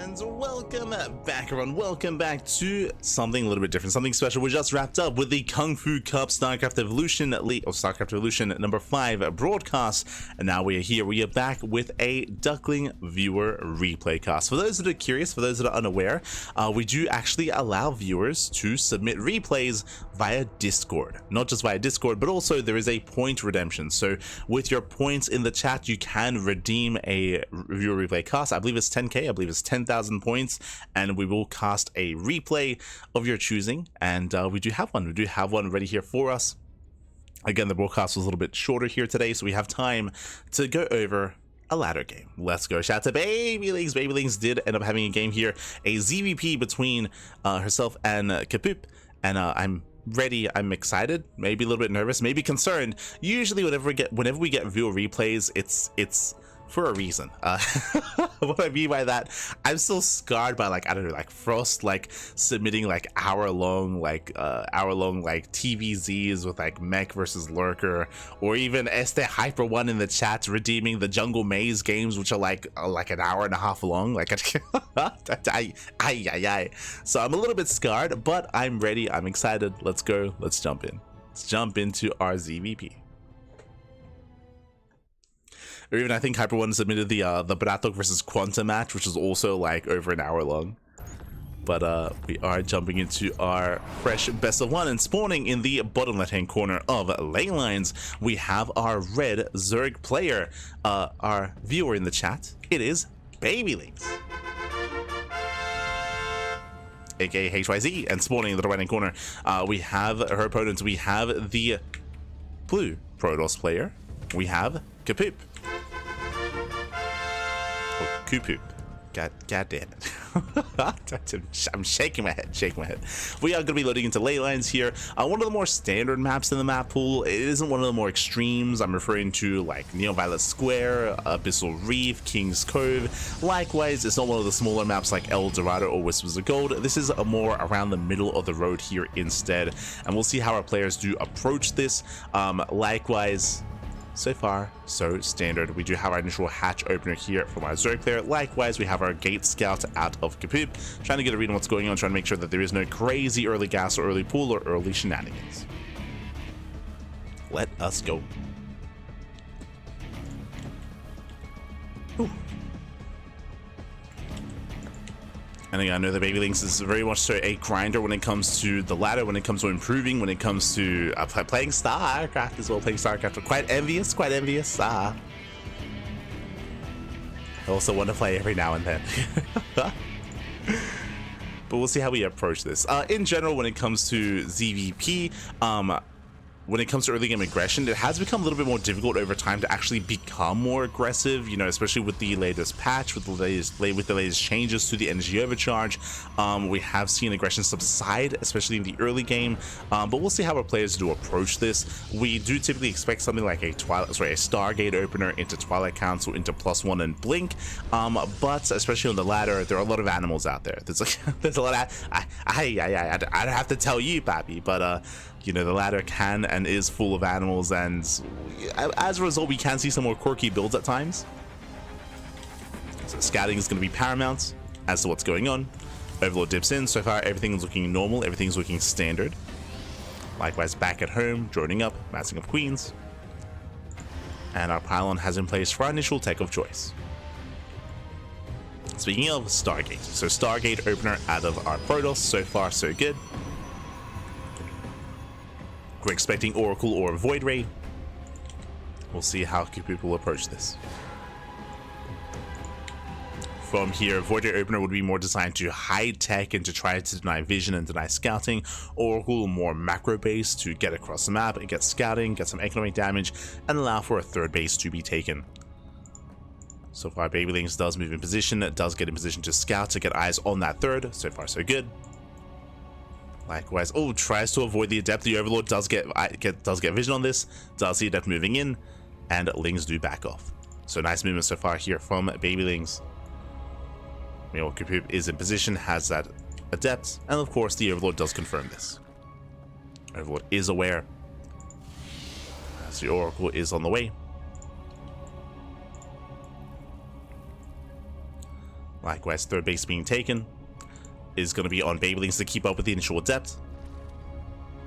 and welcome back, everyone. Welcome back to something a little bit different, something special. We just wrapped up with the Kung Fu Cup StarCraft Evolution League, or StarCraft Evolution number 5 broadcast, and now we are here. We are back with a Duckling viewer replay cast. For those that are curious, for those that are unaware, we do actually allow viewers to submit replays via Discord. Not just via Discord, but also there is a point redemption. So with your points in the chat, you can redeem a viewer replay cast. I believe it's 10k, I believe it's 10,000 points, and we will cast a replay of your choosing. And we do have one ready here for us. Again, the broadcast was a little bit shorter here today, so we have time to go over a ladder game. Let's go. Shout out to Babylings. Babylings did end up having a game here, a ZvP between herself and Kupoop, and I'm ready. I'm excited, maybe a little bit nervous, maybe concerned. Usually whenever we get viewer replays, it's for a reason. What I mean by that, I'm still scarred by, like, I don't know, like Frost like submitting like hour-long TVZs with like Mech versus Lurker, or even Este Hyper One in the chat redeeming the Jungle Maze games, which are like an hour and a half long. Like, so I'm a little bit scarred, but I'm ready. I'm excited. Let's go. Let's jump in. Let's jump into our ZvP. Or even I think Hyper One submitted the Bratok versus Quanta match, which is also like over an hour long. But we are jumping into our fresh best of one, and spawning in the bottom left hand corner of lane lines, we have our red Zerg player, our viewer in the chat. It is Babylings, aka HYZ, and spawning in the right hand corner, we have her opponents. We have the blue Protoss player. We have Kupoop. Kupoop. God damn it. I'm shaking my head. We are going to be loading into ley lines here. One of the more standard maps in the map pool. It isn't one of the more extremes. I'm referring to like Neo-Violet Square, Abyssal Reef, King's Cove. Likewise, it's not one of the smaller maps like El Dorado or Whispers of Gold. This is a more around the middle of the road here instead. And we'll see how our players do approach this. Likewise, so far, so standard. We do have our initial hatch opener here from our Zerg player. Likewise, we have our gate scout out of Kupoop, trying to get a read on what's going on, trying to make sure that there is no crazy early gas or early pool or early shenanigans. Let us go. Ooh. And again, I know that Babylings is very much so a grinder when it comes to the ladder, when it comes to improving, when it comes to playing StarCraft as well, playing StarCraft. Quite envious. I also want to play every now and then. But we'll see how we approach this. In general, when it comes to ZvP, when it comes to early game aggression, it has become a little bit more difficult over time to actually become more aggressive, you know, especially with the latest patch, with the latest changes to the energy overcharge. We have seen aggression subside, especially in the early game, but we'll see how our players do approach this. We do typically expect something like a Stargate opener into Twilight Council, into +1 and Blink, but especially on the ladder, there are a lot of animals out there. There's a lot of, I don't have to tell you, Pappy, but you know, the ladder can and is full of animals, and as a result, we can see some more quirky builds at times. So scouting is going to be paramount as to what's going on. Overlord dips in. So far, everything's looking normal. Everything's looking standard. Likewise, back at home, droning up, massing up queens. And our pylon has in place for our initial tech of choice. Speaking of Stargate, so Stargate opener out of our Protoss. So far, so good. We're expecting Oracle or Void Ray. We'll see how Kupoop will approach this. From here, Void Ray opener would be more designed to hide tech and to try to deny vision and deny scouting. Oracle more macro base to get across the map and get scouting, get some economic damage, and allow for a third base to be taken. So far, Babylings does move in position, does get in position to scout to get eyes on that third. So far, so good. Likewise, tries to avoid the Adept. The Overlord does get vision on this, does see Adept moving in, and Lings do back off. So nice movement so far here from Babylings. Meanwhile, Kupoop is in position, has that Adept, and of course the Overlord does confirm this. Overlord is aware, as the Oracle is on the way. Likewise, third base being taken is going to be on Babylings to keep up with the initial adept,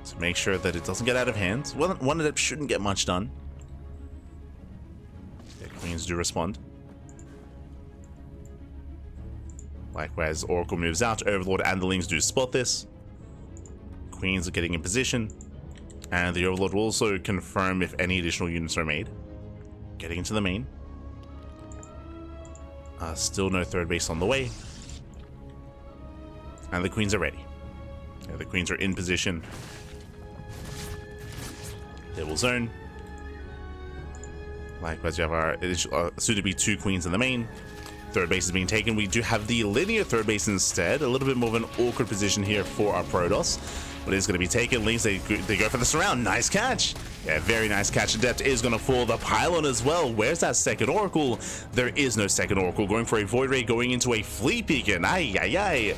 to make sure that it doesn't get out of hand. One adept shouldn't get much done. Yeah, queens do respond. Likewise, Oracle moves out. Overlord and the Lings do spot this. Queens are getting in position. And the Overlord will also confirm if any additional units are made. Getting into the main. Still no third base on the way. And the Queens are ready. Yeah, the Queens are in position. They will zone. Likewise, you have our soon-to-be 2 Queens in the main. Third base is being taken. We do have the linear third base instead. A little bit more of an awkward position here for our Protoss. But it is going to be taken. Lings, they go for the surround. Nice catch. Yeah, very nice catch. Adept is going to fall. The pylon as well. Where's that second Oracle? There is no second Oracle. Going for a Void Ray, going into a Fleet Beacon. Ay, ay, ay.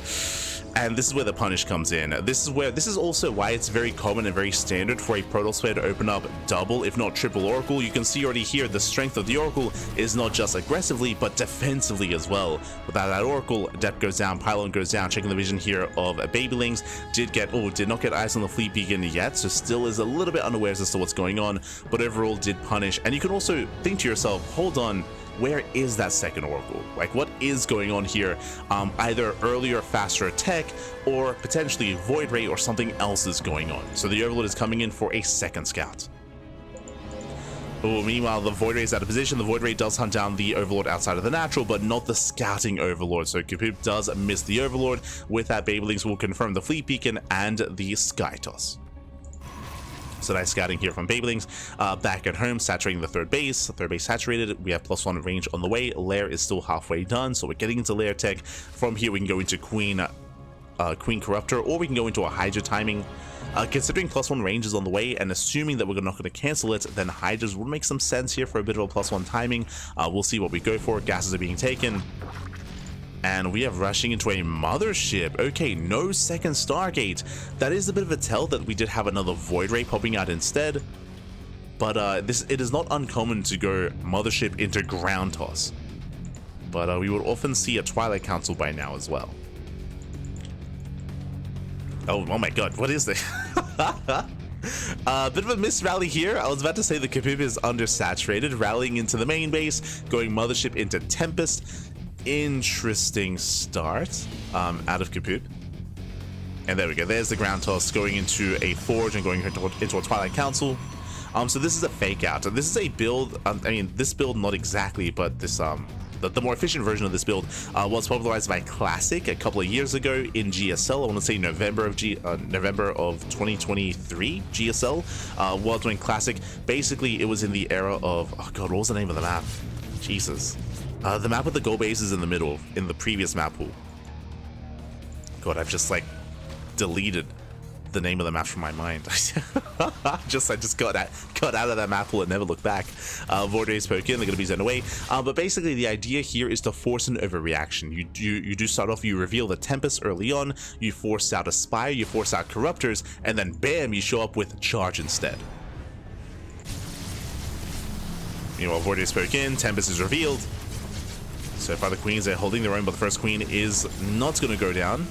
And this is where the punish comes in. This is also why it's very common and very standard for a Protoss player to open up double, if not triple Oracle. You can see already here the strength of the Oracle is not just aggressively, but defensively as well. Without that Oracle, Adept goes down, Pylon goes down. Checking the vision here of Babylings. Did not get eyes on the Fleet Beacon yet, so still is a little bit unawares as to what's going on, but overall did punish. And you can also think to yourself, hold on, where is that second Oracle? Like, what is going on here? Either earlier, faster attack, or potentially Void Ray or something else is going on. So the Overlord is coming in for a second scout. Oh, meanwhile, the Void Ray is out of position. The Void Ray does hunt down the Overlord outside of the natural, but not the scouting Overlord. So Kupoop does miss the Overlord. With that, Babylings will confirm the Fleet Beacon and the Sky Toss. So nice scouting here from Babylings. Back at home, saturating the third base. Third base saturated. We have +1 range on the way. Lair is still halfway done, so we're getting into Lair tech. From here, we can go into Queen Corruptor, or we can go into a Hydra timing. Considering +1 range is on the way, and assuming that we're not going to cancel it, then Hydras will make some sense here for a bit of a +1 timing. We'll see what we go for. Gases are being taken. And we are rushing into a mothership. Okay, no second Stargate. That is a bit of a tell that we did have another Void Ray popping out instead. But it is not uncommon to go mothership into ground toss. But we would often see a Twilight Council by now as well. Oh my god, what is this? Bit of a missed rally here. I was about to say the Kupoop is undersaturated, rallying into the main base, going mothership into Tempest. Interesting start out of Kupoop. And there we go. There's the ground toss going into a Forge and going into a Twilight Council. So this is a fake out. This is a build. I mean, this build not exactly, but this the more efficient version of this build was popularized by Classic a couple of years ago in GSL. I want to say November of 2023 GSL. While doing Classic, basically it was in the era of, oh god, what was the name of the map? Jesus. The map with the gold bases in the middle, in the previous map pool. God, I've just like deleted the name of the map from my mind. I just got out of that map pool and never looked back. Void Rays poke in, they're gonna be sent away. But basically the idea here is to force an overreaction. You do start off, you reveal the Tempest early on, you force out Aspire, you force out Corruptors, and then bam, you show up with Charge instead. Meanwhile, Void Rays poke in, Tempest is revealed. So far the Queens are holding their own, but the first Queen is not going to go down,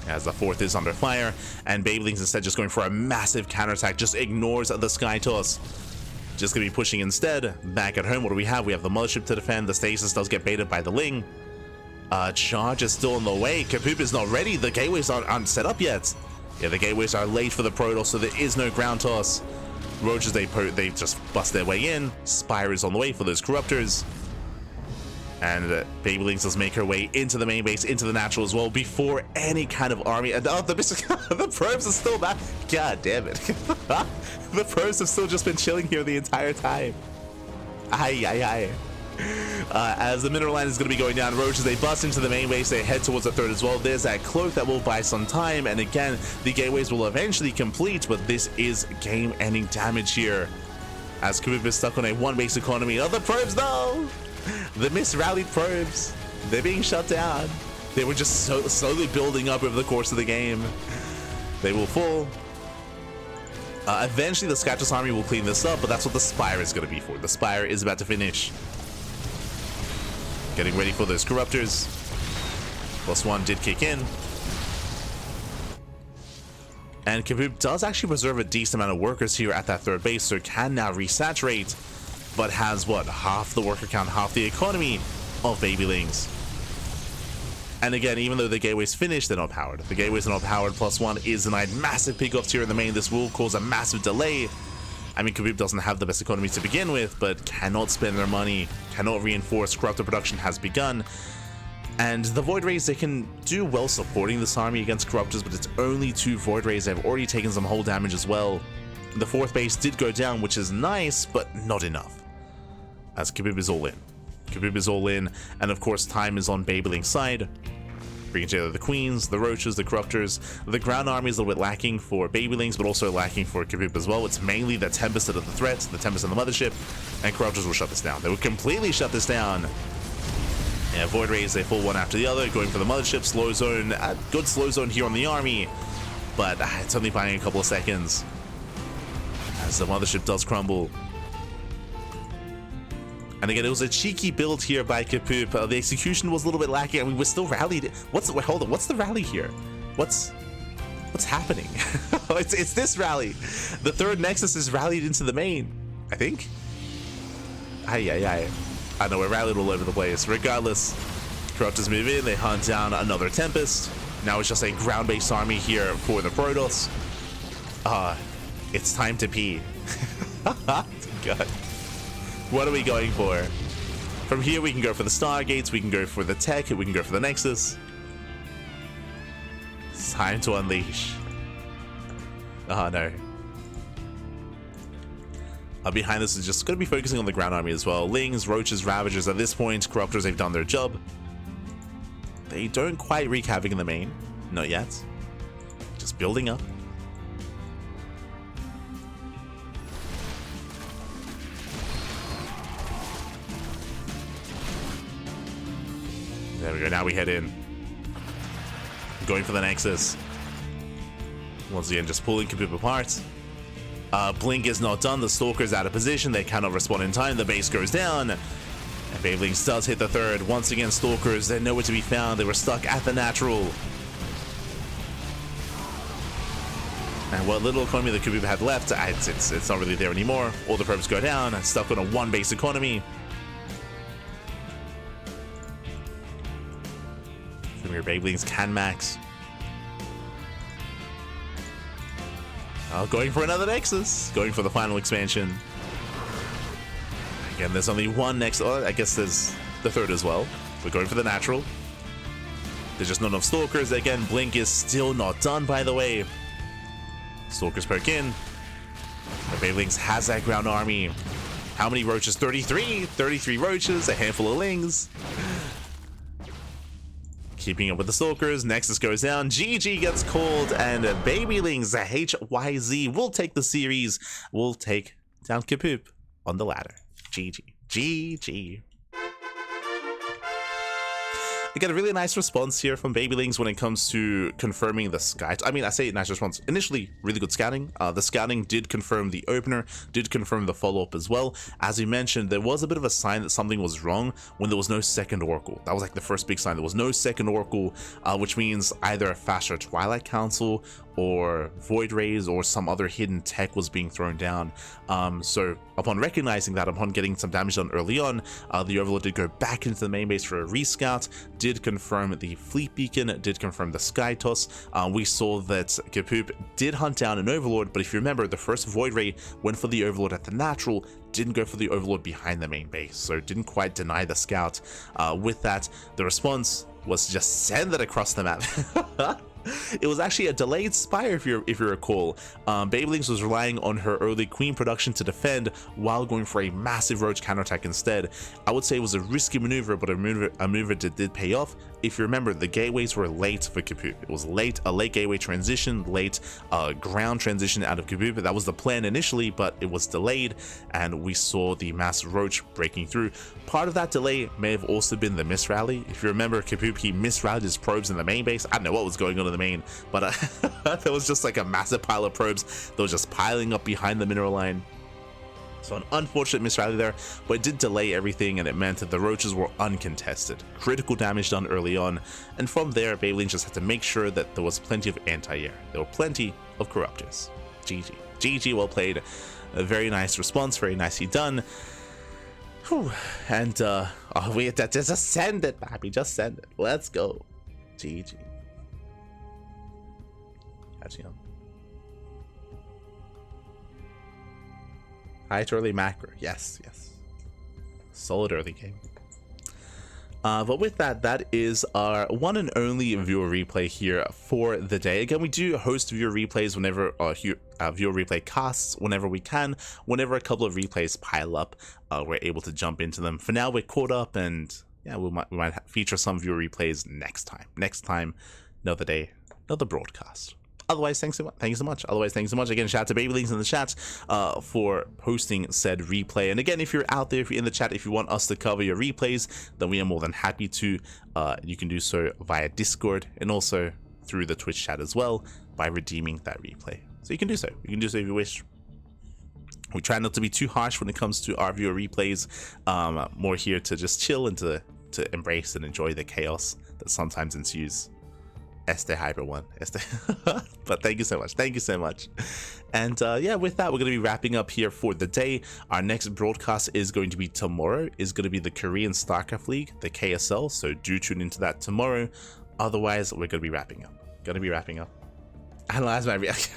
as the fourth is under fire, and Babylings instead just going for a massive counterattack, just ignores the Sky Toss. Just going to be pushing instead. Back at home, what do we have? We have the Mothership to defend, the Stasis does get baited by the Ling. Charge is still on the way, Kupoop is not ready, the gateways aren't set up yet. Yeah, the gateways are late for the Protoss, so there is no ground toss. Roaches, they just bust their way in, Spire is on the way for those Corruptors. And Babylings does make her way into the main base, into the natural as well, before any kind of army. And oh, the probes are still back. God damn it. The probes have still just been chilling here the entire time. Aye, aye, aye. As the mineral line is going to be going down, Roaches, they bust into the main base, they head towards the third as well. There's that cloak that will buy some time, and again, the gateways will eventually complete, but this is game-ending damage here. As Kupoop is stuck on a one-base economy. Oh, the probes, though! The misrallied probes, they're being shut down. They were just slowly building up over the course of the game. They will fall. Eventually the Scatus army will clean this up, but that's what the Spire is going to be for. The Spire is about to finish. Getting ready for those Corruptors. +1 did kick in. And Kupoop does actually preserve a decent amount of workers here at that third base, so can now resaturate, but has, what, half the worker count, half the economy of Babylings. And again, even though the gateway's finished, they're not powered. The gateways are not powered, +1 is denied. Massive pickoffs here in the main. This will cause a massive delay. I mean, Kupoop doesn't have the best economy to begin with, but cannot spend their money, cannot reinforce. Corruptor production has begun. And the Void Rays, they can do well supporting this army against Corruptors, but it's only 2 Void Rays. They've already taken some hull damage as well. The 4th base did go down, which is nice, but not enough. As Kupoop is all in. Kupoop is all in, and of course time is on Babyling's side. Bringing together the Queens, the Roaches, the Corruptors. The ground army is a little bit lacking for Babylings, but also lacking for Kupoop as well. It's mainly the Tempest that are the threats, the Tempest and the Mothership, and Corruptors will shut this down. They will completely shut this down. Yeah, Void Rays, they fall one after the other, going for the Mothership, slow zone. A good slow zone here on the army, but it's only buying a couple of seconds as the Mothership does crumble. And again, it was a cheeky build here by Kupoop. The execution was a little bit lacking. I mean, we're still rallied. Wait, hold on. What's the rally here? What's happening? it's this rally. The 3rd Nexus is rallied into the main, I think. I know, we're rallied all over the place. Regardless, Corruptors move in. They hunt down another Tempest. Now it's just a ground-based army here for the Protoss. It's time to pee. God. What are we going for? From here, we can go for the Stargates, we can go for the Tech, we can go for the Nexus. It's time to unleash. Oh no. Behind this is just going to be focusing on the ground army as well. Lings, Roaches, Ravagers. At this point, Corruptors, they've done their job. They don't quite wreak havoc in the main. Not yet. Just building up. There we go, now we head in. Going for the Nexus. Once again, just pulling Kupoop apart. Blink is not done, the Stalker's out of position, they cannot respond in time, the base goes down. And Babylings does hit the 3rd. Once again, Stalkers, they're nowhere to be found, they were stuck at the natural. And what little economy that Kupoop had left, it's not really there anymore. All the probes go down, stuck on a 1 base economy. Your Babylings can max. Going for another Nexus. Going for the final expansion. Again, there's only 1 Nexus. Oh, I guess there's the 3rd as well. We're going for the natural. There's just not enough Stalkers. Again, Blink is still not done, by the way. Stalkers perk in. The Babylings has that ground army. How many Roaches? 33! 33 Roaches, a handful of Lings. Keeping up with the Stalkers, Nexus goes down, GG gets called, and Babylings, HYZ, will take the series, will take down Kupoop on the ladder. GG. GG. We get a really nice response here from Babylings when it comes to confirming the sky. I mean, I say nice response. Initially, really good scouting. The scouting did confirm the opener, did confirm the follow-up as well. As we mentioned, there was a bit of a sign that something was wrong when there was no second Oracle. That was like the first big sign. There was no second Oracle, which means either a faster Twilight Council or Void Rays or some other hidden tech was being thrown down. So upon recognizing that, upon getting some damage done early on, the Overlord did go back into the main base for a rescout, did confirm the Fleet Beacon, did confirm the Sky Toss. We saw that Kupoop did hunt down an Overlord, but if you remember, the first Void Ray went for the Overlord at the natural, didn't go for the Overlord behind the main base, so didn't quite deny the scout. With that, the response was to just send it across the map. It was actually a delayed Spire, if you recall. Babylings was relying on her early Queen production to defend while going for a massive Roach counterattack instead. I would say it was a risky maneuver, but a maneuver that did pay off. If you remember, the gateways were late for Kupoop. It was late, a late gateway transition, late ground transition out of Kupoop. That was the plan initially, but it was delayed, and we saw the massive Roach breaking through. Part of that delay may have also been the misrally. If you remember, Kupoop, he misrouted his probes in the main base. I don't know what was going on in the main, but there was just like a massive pile of probes that was just piling up behind the mineral line. So an unfortunate misrally there, but it did delay everything, and it meant that the roaches were uncontested. Critical damage done early on, and from there, Babylings just had to make sure that there was plenty of anti-air. There were plenty of corruptors. GG. GG, well played. A very nice response, very nicely done. Whew. And, oh wait, just send it, Pappy, just send it. Let's go. GG. Catching up. High to early macro. Yes, yes. Solid early game. But with that, that is our one and only viewer replay here for the day. Again, we do host viewer replays whenever, viewer replay casts whenever we can. Whenever a couple of replays pile up, we're able to jump into them. For now, we're caught up, and yeah, we might feature some viewer replays next time. Next time, another day, another broadcast. Otherwise, thank you so much. Otherwise, thanks so much. Again, shout out to Babylings in the chat for hosting said replay. And again, if you're out there, if you're in the chat, if you want us to cover your replays, then we are more than happy to. You can do so via Discord and also through the Twitch chat as well by redeeming that replay. So you can do so. You can do so if you wish. We try not to be too harsh when it comes to our viewer replays. More here to just chill and to embrace and enjoy the chaos that sometimes ensues. Este Hyper One. Este. But thank you so much. Thank you so much. And yeah, with that, we're going to be wrapping up here for the day. Our next broadcast is going to be tomorrow. Is going to be the Korean StarCraft League, the KSL. So do tune into that tomorrow. Otherwise, we're going to be wrapping up. Analyze my reaction.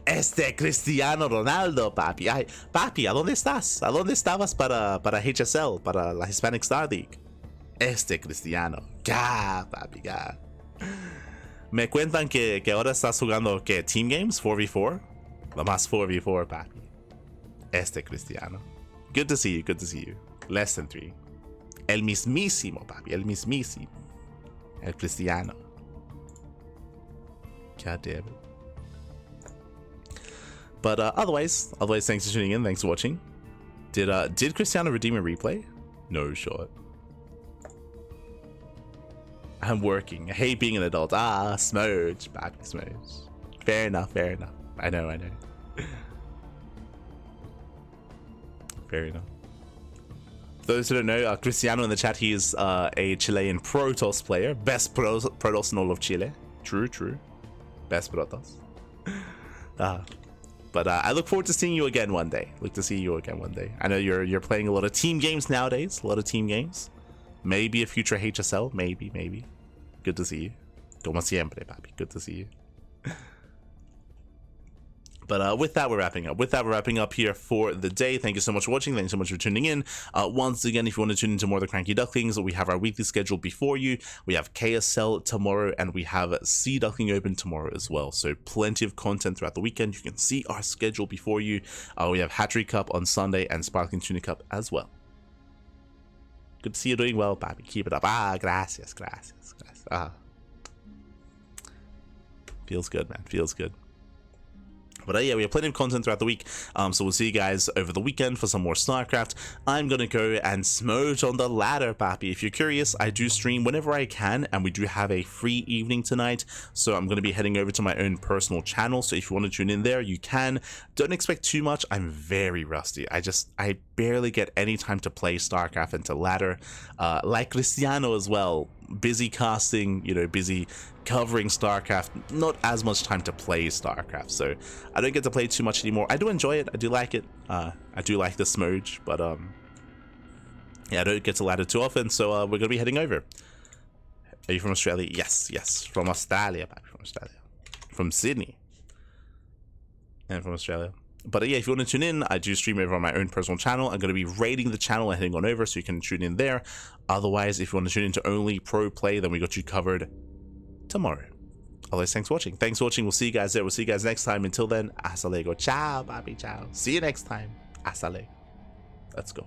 Este Cristiano Ronaldo, papi. Ay, papi, ¿a dónde estás? ¿A dónde estabas para HSL, para la Hispanic Star League? Este Cristiano. Ga, papi, ga. Me cuentan que ahora estás jugando que Team Games 4v4. Lo más 4v4, papi. Este Cristiano. Good to see you, good to see you. Less than 3. El mismísimo, papi. El mismísimo. El Cristiano. God damn it. But otherwise, thanks for tuning in. Thanks for watching. Did Cristiano redeem a replay? No shot. I'm working. I hate being an adult. Ah, smudge. Back smudge. Fair enough, fair enough. I know. Fair enough. For those who don't know, Cristiano in the chat, he is a Chilean Protoss player. Best Protoss in all of Chile. True. Best Protoss. But I look forward to seeing you again one day. I know you're playing a lot of team games nowadays. Maybe a future HSL. Maybe. Good to see you. Como siempre, papi. Good to see you. But with that, we're wrapping up here for the day. Thank you so much for watching. Thank you so much for tuning in. Once again, if you want to tune into more of the Cranky Ducklings, we have our weekly schedule before you. We have KSL tomorrow, and we have C Duckling Open tomorrow as well. So plenty of content throughout the weekend. You can see our schedule before you. We have Hatchery Cup on Sunday and Sparkling Tuna Cup as well. Good to see you doing well, papi. Keep it up. Gracias. Feels good, man. Feels good. But yeah, we have plenty of content throughout the week, so we'll see you guys over the weekend for some more StarCraft. I'm gonna go and smoke on the ladder, papi. If you're curious, I do stream whenever I can, and we do have a free evening tonight, so I'm gonna be heading over to my own personal channel, so if you want to tune in there, you can. Don't expect too much. I'm very rusty. I barely get any time to play StarCraft and to ladder, like Cristiano as well. Busy casting, busy covering StarCraft, not as much time to play StarCraft, so I don't get to play too much anymore. I do enjoy it, I do like it, I do like the smudge, but yeah, I don't get to ladder too often, so we're gonna be heading over. Are you from Australia? Yes, from Australia, from Sydney, and from Australia. But yeah, if you want to tune in, I do stream over on my own personal channel. I'm going to be rating the channel and heading on over, so you can tune in there. Otherwise, if you want to tune into only pro play, then we got you covered tomorrow. Otherwise, thanks for watching. We'll see you guys there. We'll see you guys next time. Until then, hasta luego. Ciao, baby, ciao. See you next time. Hasta luego. Let's go.